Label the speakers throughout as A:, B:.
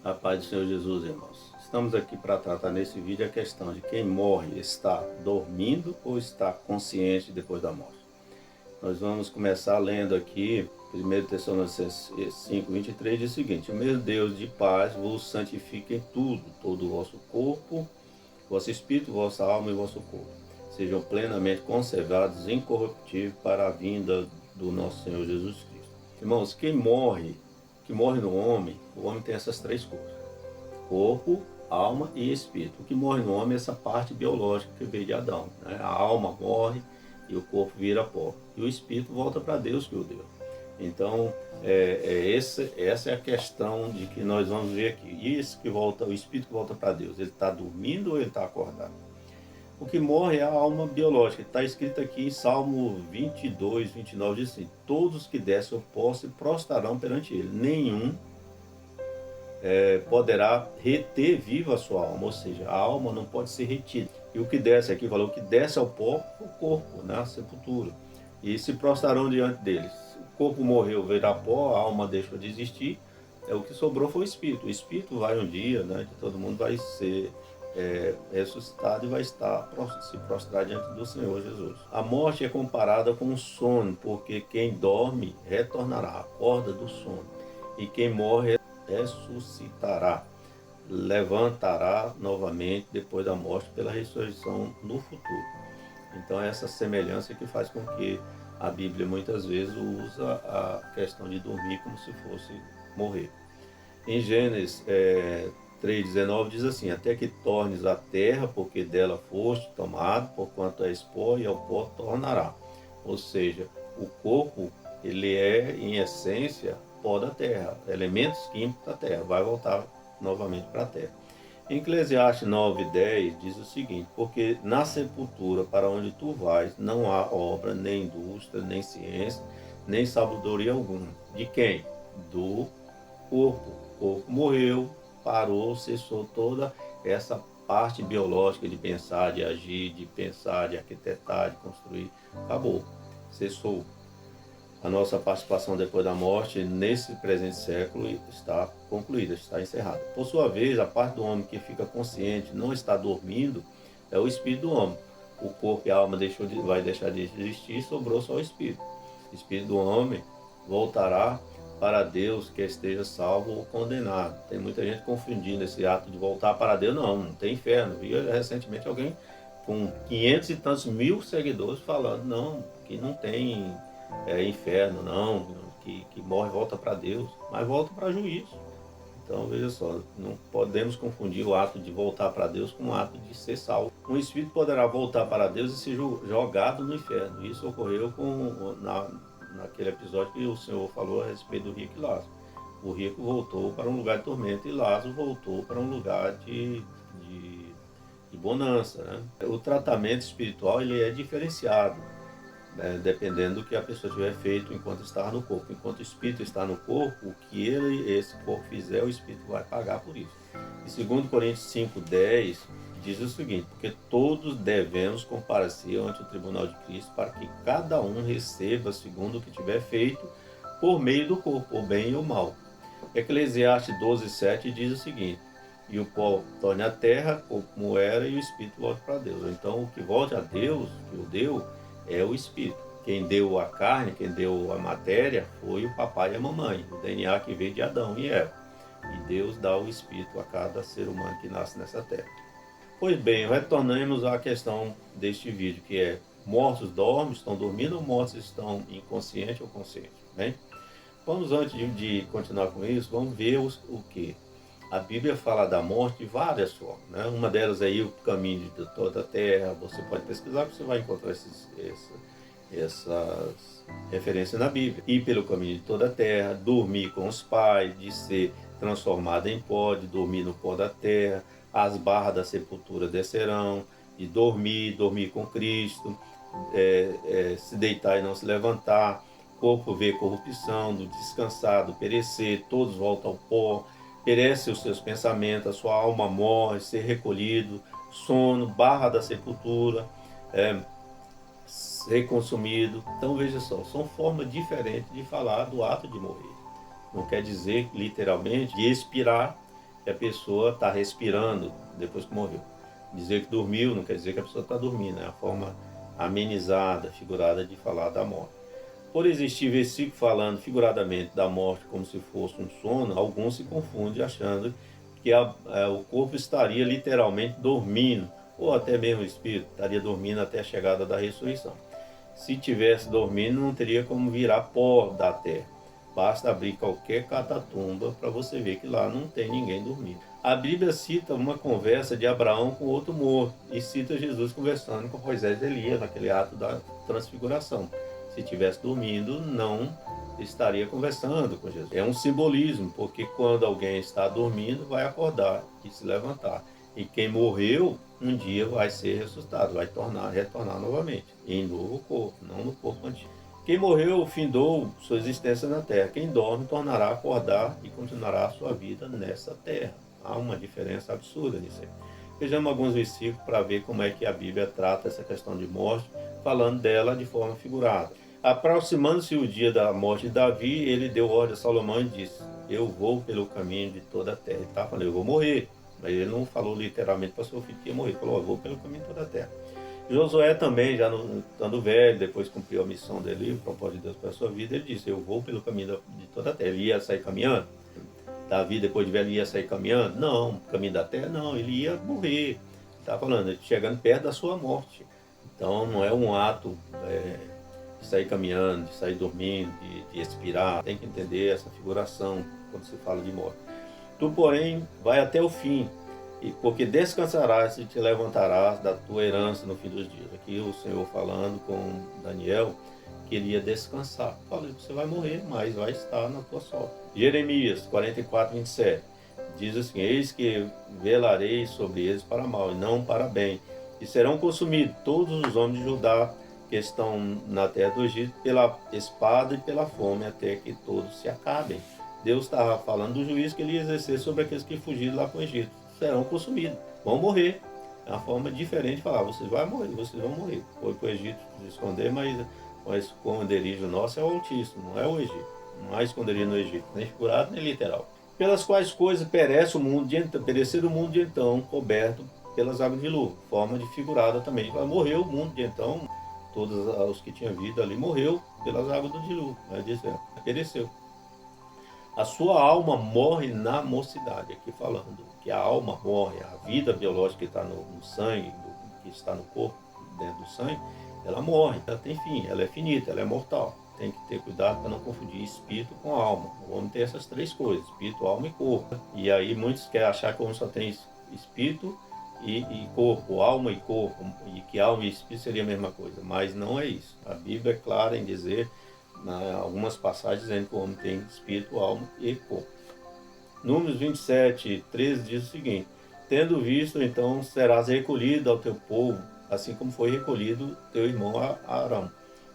A: A paz do Senhor Jesus, irmãos. Estamos aqui para tratar nesse vídeo a questão de quem morre está dormindo ou está consciente depois da morte. Nós vamos começar lendo aqui 1 Tessalonicenses 5:23, diz o seguinte: o mesmo Deus de paz vos santifique em tudo, todo o vosso corpo, vosso espírito, vossa alma e vosso corpo. Sejam plenamente conservados, incorruptíveis para a vinda do nosso Senhor Jesus Cristo. Irmãos, que morre no homem, o homem tem essas três coisas: corpo, alma e espírito. O que morre no homem é essa parte biológica que veio de Adão, né? A alma morre e o corpo vira pó. E o espírito volta para Deus que o deu. Então, essa é a questão de que nós vamos ver aqui. Isso que volta, o espírito que volta para Deus, ele está dormindo ou ele está acordado? O que morre é a alma biológica. Está escrito aqui em Salmo 22:29, diz assim: todos que descem ao pó se prostrarão perante ele. Nenhum poderá reter viva a sua alma, ou seja, a alma não pode ser retida. E o que desce aqui, falou, o que desce ao pó, o corpo, na sepultura. E se prostrarão diante deles. O corpo morreu, virá pó, a alma deixou de existir, o que sobrou foi o espírito. O espírito vai um dia, né, que todo mundo vai ser ressuscitado e vai se prostrar diante do Senhor Jesus. A morte é comparada com o sono, porque quem dorme retornará, acorda do sono. E quem morre ressuscitará, levantará novamente depois da morte pela ressurreição no futuro. Então essa semelhança que faz com que a Bíblia muitas vezes usa a questão de dormir como se fosse morrer. Em Gênesis 3:19 diz assim: até que tornes a terra, porque dela foste tomado, porquanto és pó e ao pó tornará. Ou seja, o corpo, ele é em essência pó da terra, elementos químicos da terra, vai voltar novamente para a terra. Em Eclesiastes 9:10 diz o seguinte: porque na sepultura para onde tu vais não há obra, nem indústria, nem ciência, nem sabedoria alguma. De quem? Do corpo. O corpo morreu, parou, cessou toda essa parte biológica de pensar, de agir, de pensar, de arquitetar, de construir. Acabou, cessou. A nossa participação depois da morte, nesse presente século, está concluída, está encerrada. Por sua vez, a parte do homem que fica consciente, não está dormindo, é o espírito do homem. O corpo e a alma vai deixar de existir, sobrou só o espírito. O espírito do homem voltará para Deus, que esteja salvo ou condenado. Tem muita gente confundindo esse ato de voltar para Deus. Não tem inferno. Vi recentemente alguém com 500 e tantos mil seguidores falando, não, que não tem inferno, não, que morre e volta para Deus, mas volta para juízo. Então veja só, não podemos confundir o ato de voltar para Deus com o ato de ser salvo. Um espírito poderá voltar para Deus e ser jogado no inferno. Isso ocorreu naquele episódio que o Senhor falou a respeito do rico e Lázaro. O rico voltou para um lugar de tormento e Lázaro voltou para um lugar de bonança, né? O tratamento espiritual ele é diferenciado, né, dependendo do que a pessoa tiver feito enquanto está no corpo. Enquanto o espírito está no corpo, o que esse corpo fizer, o espírito vai pagar por isso. E 2 Coríntios 5:10 diz o seguinte: porque todos devemos comparecer ante o tribunal de Cristo, para que cada um receba segundo o que tiver feito por meio do corpo, o bem e o mal. Eclesiastes 12:7 diz o seguinte: e o pó torne a terra como era, e o espírito volte para Deus. Então, o que volta a Deus, que o deu, é o espírito. Quem deu a carne, quem deu a matéria, foi o papai e a mamãe, o DNA que veio de Adão e Eva. E Deus dá o espírito a cada ser humano que nasce nessa terra. Pois bem, retornemos à questão deste vídeo, que é: mortos dormem, estão dormindo, ou mortos estão inconscientes ou conscientes? Bem, vamos, antes de continuar com isso, vamos ver o que? A Bíblia fala da morte de várias formas, né? Uma delas aí, o caminho de toda a terra. Você pode pesquisar, você vai encontrar essas referências na Bíblia. Ir pelo caminho de toda a terra, dormir com os pais, de ser transformado em pó, de dormir no pó da terra, as barras da sepultura descerão, de dormir com Cristo, se deitar e não se levantar, corpo ver corrupção, do descansar, do perecer, todos voltam ao pó, perece os seus pensamentos, a sua alma morre, ser recolhido, sono, barra da sepultura, ser consumido. Então veja só, são formas diferentes de falar do ato de morrer. Não quer dizer literalmente de expirar, que a pessoa está respirando depois que morreu. Dizer que dormiu não quer dizer que a pessoa está dormindo, é a forma amenizada, figurada de falar da morte. Por existir versículo falando figuradamente da morte como se fosse um sono, alguns se confundem achando que o corpo estaria literalmente dormindo, ou até mesmo o espírito estaria dormindo até a chegada da ressurreição. Se tivesse dormindo, não teria como virar pó da terra. Basta abrir qualquer catatumba para você ver que lá não tem ninguém dormindo. A Bíblia cita uma conversa de Abraão com outro morto e cita Jesus conversando com Moisés e Elias naquele ato da transfiguração. Se estivesse dormindo, não estaria conversando com Jesus. É um simbolismo, porque quando alguém está dormindo, vai acordar e se levantar. E quem morreu, um dia vai ser ressuscitado, vai retornar novamente, em novo corpo, não no corpo antigo. Quem morreu, findou sua existência na terra. Quem dorme, tornará a acordar e continuará a sua vida nessa terra. Há uma diferença absurda nisso aí. Vejamos alguns versículos para ver como é que a Bíblia trata essa questão de morte, falando dela de forma figurada. Aproximando-se o dia da morte de Davi, ele deu ordem a Salomão e disse: eu vou pelo caminho de toda a terra. Ele estava falando, eu vou morrer. Mas ele não falou literalmente para seu filho que ia morrer. Ele falou, eu vou pelo caminho de toda a terra. Josué também, já estando velho, depois cumpriu a missão dele, o propósito de Deus para a sua vida, ele disse, eu vou pelo caminho de toda a terra. Ele ia sair caminhando? Davi, depois de velho, ia sair caminhando? Não, caminho da terra não, ele ia morrer. Ele estava falando, chegando perto da sua morte. Então não é um ato de sair caminhando, de sair dormindo, de expirar. Tem que entender essa figuração quando se fala de morte. Tu, porém, vai até o fim, porque descansarás e te levantarás da tua herança no fim dos dias. Aqui o Senhor falando com Daniel que ele ia descansar. Falei, você vai morrer, mas vai estar na tua sorte. Jeremias 44, 27 diz assim, eis que velarei sobre eles para mal e não para bem, e serão consumidos todos os homens de Judá que estão na terra do Egito pela espada e pela fome, até que todos se acabem. Deus estava falando do juízo que ele ia exercer sobre aqueles que fugiram lá para o Egito. Serão consumidos, vão morrer. É uma forma diferente de falar, vocês vão morrer, vocês vão morrer. Foi para o Egito se esconder, mas o esconderijo nosso é o Altíssimo, não é o Egito. Não há esconderijo no Egito, nem figurado nem literal. Pelas quais coisas perece o mundo perecer o mundo de então, coberto pelas águas de dilúvio. Forma de figurada também. Morreu o mundo de então, todos os que tinham vida ali morreu pelas águas do dilúvio. Mas diz, pereceu. A sua alma morre na mocidade, aqui falando que a alma morre, a vida biológica que está no sangue, que está no corpo, dentro do sangue, ela morre, ela tem fim, ela é finita, ela é mortal. Tem que ter cuidado para não confundir espírito com alma. O homem tem essas três coisas, espírito, alma e corpo. E aí muitos querem achar que o homem só tem espírito e corpo, alma e corpo, e que alma e espírito seria a mesma coisa, mas não é isso. A Bíblia é clara em dizer, algumas passagens dizendo que o homem tem espírito, alma e corpo. Números 27, 13 diz o seguinte, tendo visto, então serás recolhido ao teu povo, assim como foi recolhido teu irmão Arão.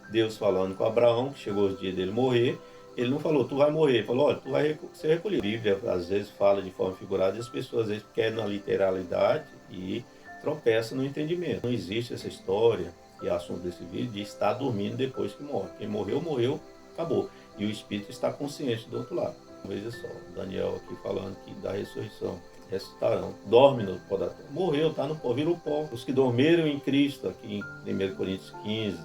A: Deus falando com Abraão, que chegou o dia dele morrer, ele não falou, tu vai morrer, ele falou, olha, tu vai ser recolhido. A Bíblia às vezes fala de forma figurada e as pessoas às vezes querem na literalidade e tropeçam no entendimento. Não existe essa história, que é assunto desse vídeo, de estar dormindo depois que morre. Quem morreu, morreu, acabou. E o espírito está consciente do outro lado. Veja só, Daniel aqui falando que da ressurreição. Ressuscitarão, dorme no pó da terra. Morreu, está no pó, virou pó. Os que dormiram em Cristo, aqui em 1 Coríntios 15,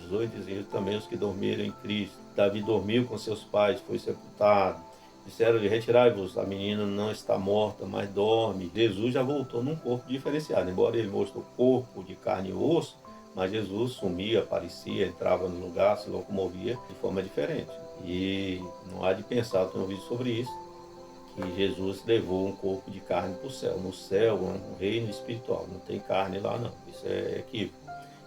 A: 18, dizia também os que dormiram em Cristo. Davi dormiu com seus pais, foi sepultado. Disseram-lhe, retirai-vos, a menina não está morta, mas dorme. Jesus já voltou num corpo diferenciado. Embora ele mostrou corpo de carne e osso, mas Jesus sumia, aparecia, entrava no lugar, se locomovia de forma diferente. E não há de pensar, eu tenho ouvido sobre isso, que Jesus levou um corpo de carne para o céu. No céu é um reino espiritual, não tem carne lá não, isso é equívoco.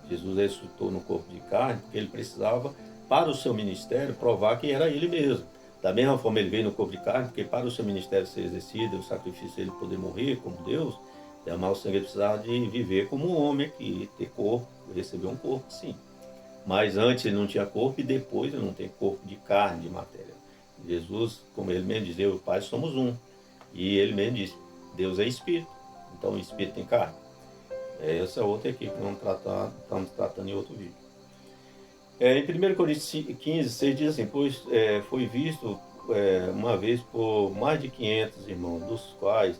A: Jesus ressuscitou no corpo de carne porque ele precisava, para o seu ministério, provar que era ele mesmo. Da mesma forma ele veio no corpo de carne, porque para o seu ministério ser exercido, o sacrifício ele poder morrer como Deus, derramar o sangue, ele precisava de viver como um homem aqui, ter corpo, receber um corpo, sim. Mas antes ele não tinha corpo e depois ele não tem corpo de carne, de matéria. Jesus, como ele mesmo diz, eu e o Pai somos um. E ele mesmo disse, Deus é Espírito, então o Espírito tem carne. Essa é outra aqui que estamos tratando em outro vídeo. Em 1 Coríntios 15, 6 diz assim, pois foi visto uma vez por mais de 500 irmãos, dos quais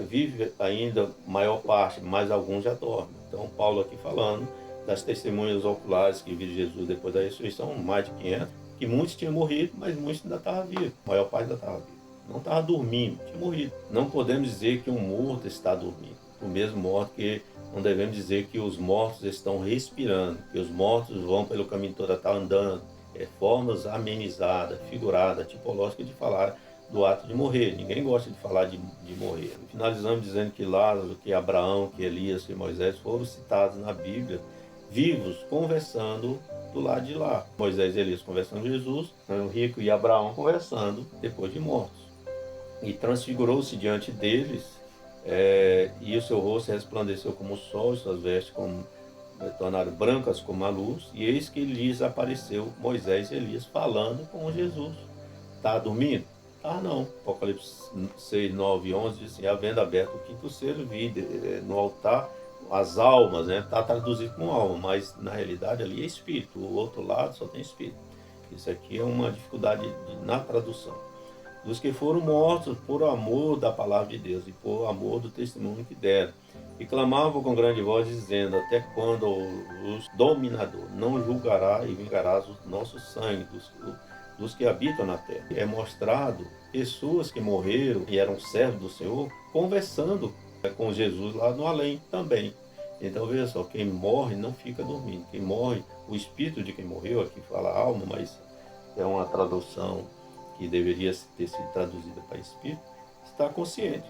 A: vive ainda maior parte, mas alguns já dormem. Então, Paulo aqui falando das testemunhas oculares que viram Jesus depois da ressurreição, mais de 500, que muitos tinham morrido, mas muitos ainda estavam vivos. A maior parte ainda estava viva. Não estava dormindo, tinha morrido. Não podemos dizer que um morto está dormindo. Do mesmo modo que não devemos dizer que os mortos estão respirando, que os mortos vão pelo caminho todo, estar andando. Formas amenizadas, figuradas, tipológicas de falar do ato de morrer. Ninguém gosta de falar de morrer. Finalizamos dizendo que Lázaro, que Abraão, que Elias, que Moisés foram citados na Bíblia, vivos, conversando do lado de lá. Moisés e Elias conversando com Jesus, o rico e Abraão conversando depois de mortos. E transfigurou-se diante deles, e o seu rosto resplandeceu como o sol, e suas vestes tornaram brancas como a luz, e eis que lhes apareceu Moisés e Elias falando com Jesus. Está dormindo? Tá não. Apocalipse 6, 9 e 11 diz assim: havendo aberto o quinto selo, vi no altar as almas, né? Está traduzido com alma, mas na realidade ali é espírito, o outro lado só tem espírito. Isso aqui é uma dificuldade na tradução. Dos que foram mortos por amor da palavra de Deus e por amor do testemunho que deram. E clamavam com grande voz, dizendo: até quando os dominador não julgará e vingarás o nosso sangue dos que habitam na terra? É mostrado pessoas que morreram e eram servos do Senhor, conversando com Jesus lá no além também. Então veja só, quem morre não fica dormindo. Quem morre, o espírito de quem morreu, aqui fala alma, mas é uma tradução que deveria ter sido traduzida para espírito, está consciente.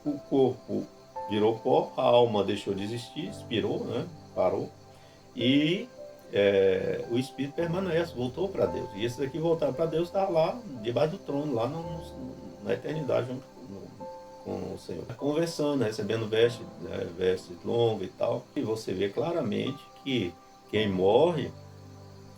A: O corpo virou pó, a alma deixou de existir, expirou, né? Parou, e o espírito permanece, voltou para Deus. E esse daqui voltar para Deus está lá, debaixo do trono, lá na eternidade, junto com o Senhor. Conversando, recebendo veste longa e tal. E você vê claramente que quem morre,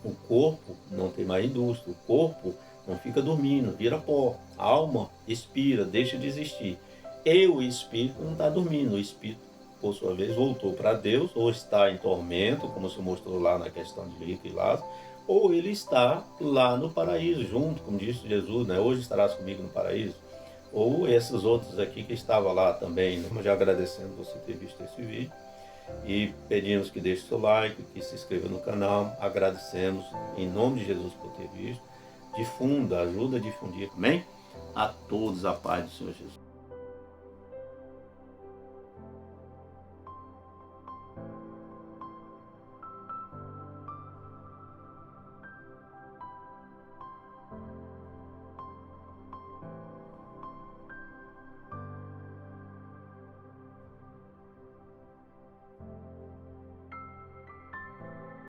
A: o corpo não tem mais indústria, o corpo não fica dormindo, vira pó. A alma expira, deixa de existir. E o espírito não está dormindo. O espírito, por sua vez, voltou para Deus, ou está em tormento, como se mostrou lá na questão de rico e Lázaro, ou ele está lá no paraíso, junto, como disse Jesus, né? Hoje estarás comigo no paraíso. Ou esses outros aqui que estavam lá também, né? Já agradecendo você ter visto esse vídeo. E pedimos que deixe seu like, que se inscreva no canal. Agradecemos em nome de Jesus por ter visto. Difunda, ajuda a difundir. Amém? A todos a paz do Senhor Jesus.